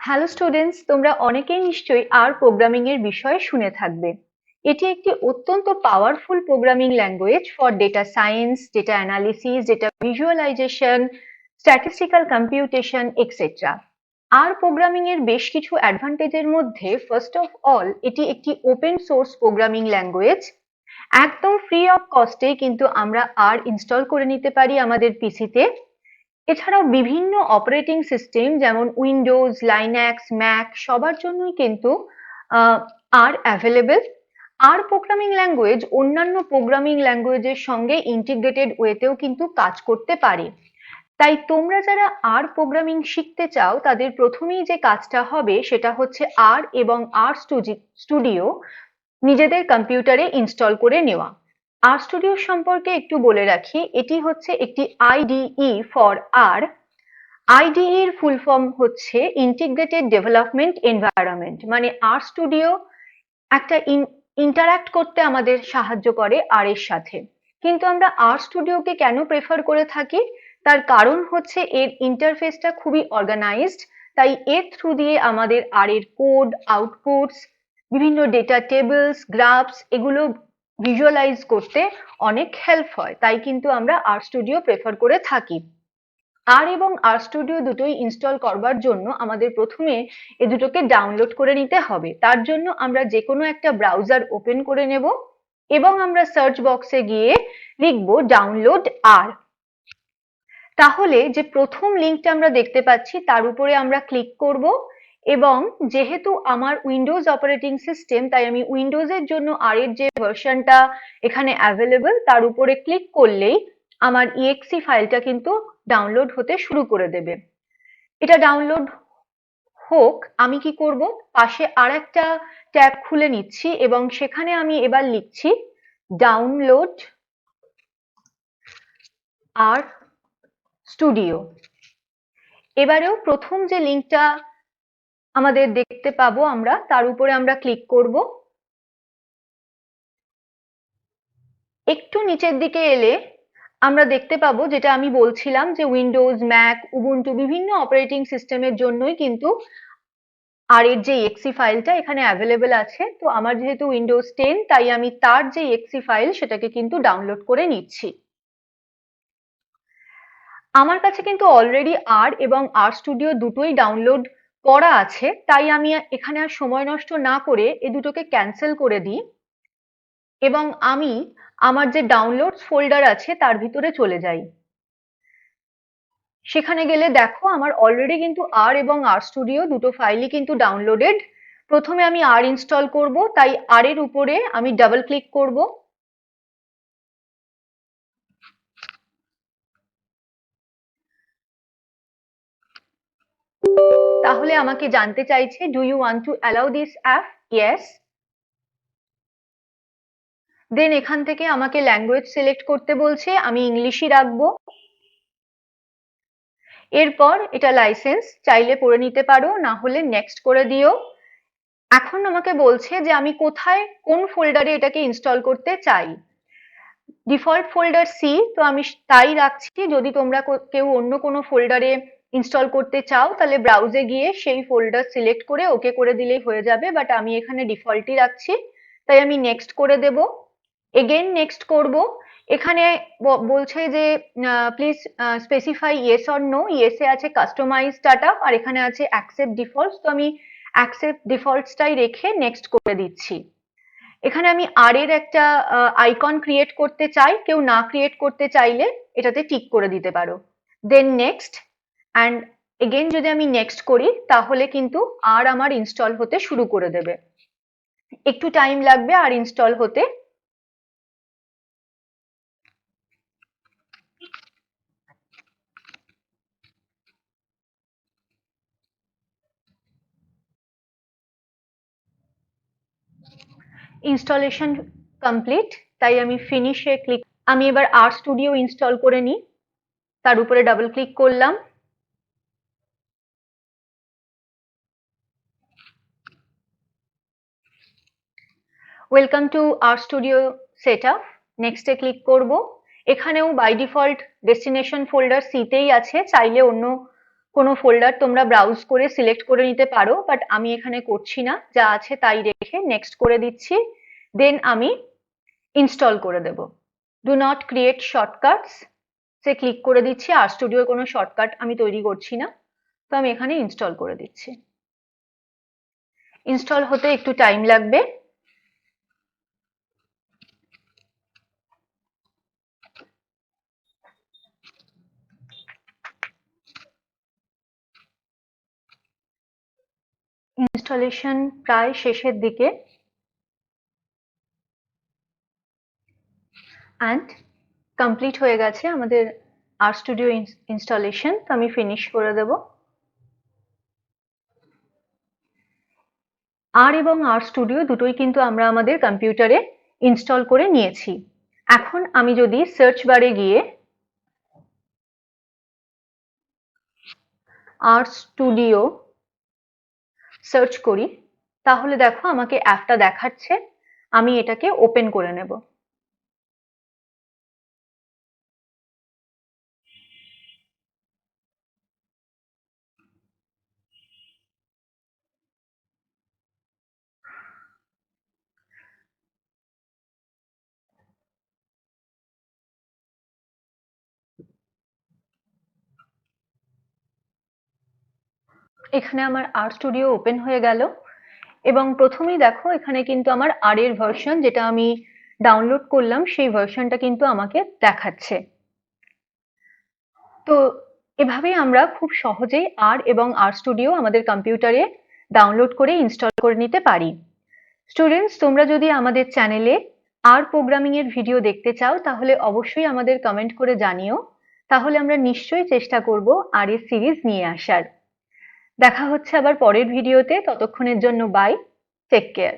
Hello students, তোমরা অনেকেই নিশ্চয়ই আর প্রোগ্রামিং এর বিষয়ে শুনে থাকবে। এটি একটি অত্যন্ত powerful programming language for data science, data analysis, data visualisation, statistical computation etcetera. আর প্রোগ্রামিং এর বেশ কিছু অ্যাডভান্টেজের মধ্যে ফার্স্ট অফ অল এটি একটি ওপেন সোর্স প্রোগ্রামিং ল্যাঙ্গুয়েজ। একদম ফ্রি অফ কস্টেই কিন্তু আমরা আর ইনস্টল করে নিতে পারি আমাদের পিসিতে। এছাড়াও বিভিন্ন অপারেটিং সিস্টেম যেমন উইন্ডোজ, লাইন্যাক্স, ম্যাক সবার জন্যই কিন্তু আর অ্যাভেলেবেল। আর প্রোগ্রামিং ল্যাঙ্গুয়েজ অন্যান্য প্রোগ্রামিং ল্যাঙ্গুয়েজের সঙ্গে ইন্টিগ্রেটেড ওয়েতেও কিন্তু কাজ করতে পারে। তাই তোমরা যারা আর প্রোগ্রামিং শিখতে চাও তাদের প্রথমেই যে কাজটা হবে সেটা হচ্ছে আর এবং আর স্টুডিও নিজেদের কম্পিউটারে ইনস্টল করে নেওয়া। RStudio সম্পর্কে একটু বলে রাখি, এটি হচ্ছে একটি IDE ফর আর। IDE এর ফুল ফর্ম হচ্ছে ইন্টিগ্রেটেড ডেভেলপমেন্ট এনভায়রনমেন্ট, মানে RStudio একটা ইন্টারঅ্যাক্ট করতে আমাদের সাহায্য করে আর এর সাথে। কিন্তু আমরা RStudio কে কেন প্রেফার করে থাকি, তার কারণ হচ্ছে এর ইন্টারফেসটা খুবই অর্গানাইজড। তাই এর থ্রু দিয়ে আমাদের আর এর কোড, আউটপুটস, বিভিন্ন ডেটা টেবলস, গ্রাফস এগুলো ভিজুয়ালাইজ করতে অনেক হেল্প হয়। তাই কিন্তু আমরা RStudio প্রেফার করে থাকি। আর এবং RStudio দুটোই ইনস্টল করবার জন্য আমাদের প্রথমে এ দুটোকে ডাউনলোড করে নিতে হবে। তার জন্য আমরা যে কোনো একটা ব্রাউজার ওপেন করে নেব এবং আমরা সার্চ বক্সে গিয়ে লিখব ডাউনলোড আর। তাহলে যে প্রথম লিঙ্কটা আমরা দেখতে পাচ্ছি তার উপরে আমরা ক্লিক করব এবং যেহেতু আমার উইন্ডোজ অপারেটিং সিস্টেম তাই আমি উইন্ডোজের জন্য আর এর যে ভার্সনটা এখানে অ্যাভেলেবল তার উপরে ক্লিক করলেই আমার exe ফাইলটা কিন্তু ডাউনলোড হতে শুরু করে দেবে। এটা ডাউনলোড হোক, আমি কি করব, পাশে আর একটা ট্যাব খুলে নিচ্ছি এবং সেখানে আমি এবার লিখছি ডাউনলোড আর স্টুডিও। এবারেও প্রথম যে লিঙ্কটা আমাদের দেখতে পাবো আমরা তার উপরে আমরা ক্লিক করব। একটু নিচের দিকে এলে আমরা দেখতে পাবো যেটা আমি বলছিলাম যে উইন্ডোজ, ম্যাক, উবুন্টু বিভিন্ন অপারেটিং সিস্টেমের জন্যই কিন্তু আর এর যে exe ফাইলটা এখানে অ্যাভেলেবেল আছে। তো আমার যেহেতু উইন্ডোজ 10 তাই আমি তার যে exe ফাইল সেটাকে কিন্তু ডাউনলোড করে নিচ্ছি। আমার কাছে কিন্তু অলরেডি আর এবং RStudio দুটোই ডাউনলোড করা আছে, তাই আমি এখানে আর সময় নষ্ট না করে এ দুটোকে ক্যান্সেল করে দিই এবং আমি আমার যে ডাউনলোডস ফোল্ডার আছে তার ভিতরে চলে যাই। সেখানে গেলে দেখো আমার অলরেডি কিন্তু আর এবং RStudio দুটো ফাইলই কিন্তু ডাউনলোডেড। প্রথমে আমি আর ইনস্টল করব, তাই আর এর উপরে আমি ডাবল ক্লিক করব। তাহলে আমাকে জানতে চাইছে do you want to allow this app? Yes. Then এখান থেকে আমাকে ল্যাঙ্গুয়েজ সিলেক্ট করতে বলছে, আমি ইংলিশই রাখবো। এরপর এটা লাইসেন্স, চাইলে পড়ে নিতে পারো, না হলে নেক্সট করে দিও। এখন আমাকে বলছে যে আমি কোথায় কোন ফোল্ডারে এটাকে ইনস্টল করতে চাই। ডিফল্ট ফোল্ডার সি, তো আমি তাই রাখছি। যদি তোমরা কেউ অন্য কোনো ফোল্ডারে ইনস্টল করতে চাও তাহলে ব্রাউজে গিয়ে সেই ফোল্ডার সিলেক্ট করে ওকে করে দিলেই হয়ে যাবে, বাট আমি এখানে ডিফল্টই রাখছি। তাই আমি নেক্সট করে দেব। এগেইন নেক্সট করব। এখানে বলছে যে please specify yes or no. ইয়েসে আছে কাস্টমাইজ স্টার্টআপ আর এখানে আছে অ্যাকসেপ্ট ডিফল্টস, তো আমি অ্যাকসেপ্ট ডিফল্টসটাই রেখে নেক্সট করে দিচ্ছি। এখানে আমি আর এর একটা আইকন ক্রিয়েট করতে চাই, কেউ না ক্রিয়েট করতে চাইলে এটাতে টিক করে দিতে পারো। দেন নেক্সট, অ্যান্ড এগেইন যদি আমি নেক্সট করি তাহলে কিন্তু আর আমার ইনস্টল হতে শুরু করে দেবে। একটু টাইম লাগবে আর ইনস্টল হতে। ইনস্টলেশন কমপ্লিট, তাই আমি ফিনিশে ক্লিক। আমি এবার RStudio ইনস্টল করে নিই, তার উপরে ডাবল ক্লিক করলাম। ওয়েলকাম টু RStudio সেটআপ, নেক্সটে ক্লিক করব। এখানেও বাই ডিফল্ট ডেস্টিনেশন ফোল্ডার সিতেই আছে, চাইলে অন্য কোনো ফোল্ডার তোমরা ব্রাউজ করে সিলেক্ট করে নিতে পারো, বাট আমি এখানে করছি না, যা আছে তাই রেখে নেক্সট করে দিচ্ছি, দেন আমি ইনস্টল করে দেব। ডু নট ক্রিয়েট শর্টকাটস সে ক্লিক করে দিচ্ছি। RStudio কোনো শর্টকাট আমি তৈরি করছি না, তো আমি এখানে ইনস্টল করে দিচ্ছি। ইনস্টল হতে একটু টাইম লাগবে। ইনস্টলেশন প্রায় শেষের দিকে। অ্যান্ড কমপ্লিট হয়ে গেছে আমাদের RStudio ইনস্টলেশন, তো আমি ফিনিশ করে দেব। এবং RStudio দুটোই কিন্তু আমরা আমাদের কম্পিউটারে ইনস্টল করে নিয়েছি। এখন আমি যদি সার্চ বারে গিয়ে RStudio সার্চ করি, তাহলে দেখো আমাকে অ্যাপটা দেখাচ্ছে। আমি এটাকে ওপেন করে নেব। এখানে আমার RStudio ওপেন হয়ে গেল, এবং প্রথমেই দেখো এখানে কিন্তু আমার এর ভার্সন, যেটা আমি ডাউনলোড করলাম, সেই ভার্সনটা কিন্তু আমাকে দেখাচ্ছে। তো এভাবেই আমরা খুব সহজেই এবং RStudio আমাদের কম্পিউটারে ডাউনলোড করে ইনস্টল করে নিতে পারি। স্টুডেন্টস, তোমরা যদি আমাদের চ্যানেলে প্রোগ্রামিং এর ভিডিও দেখতে চাও, তাহলে অবশ্যই আমাদের কমেন্ট করে জানিও। তাহলে আমরা নিশ্চয়ই চেষ্টা করব এর সিরিজ নিয়ে আসার। দেখা হচ্ছে আবার পরের ভিডিওতে। ততক্ষণের জন্য বাই, টেক কেয়ার।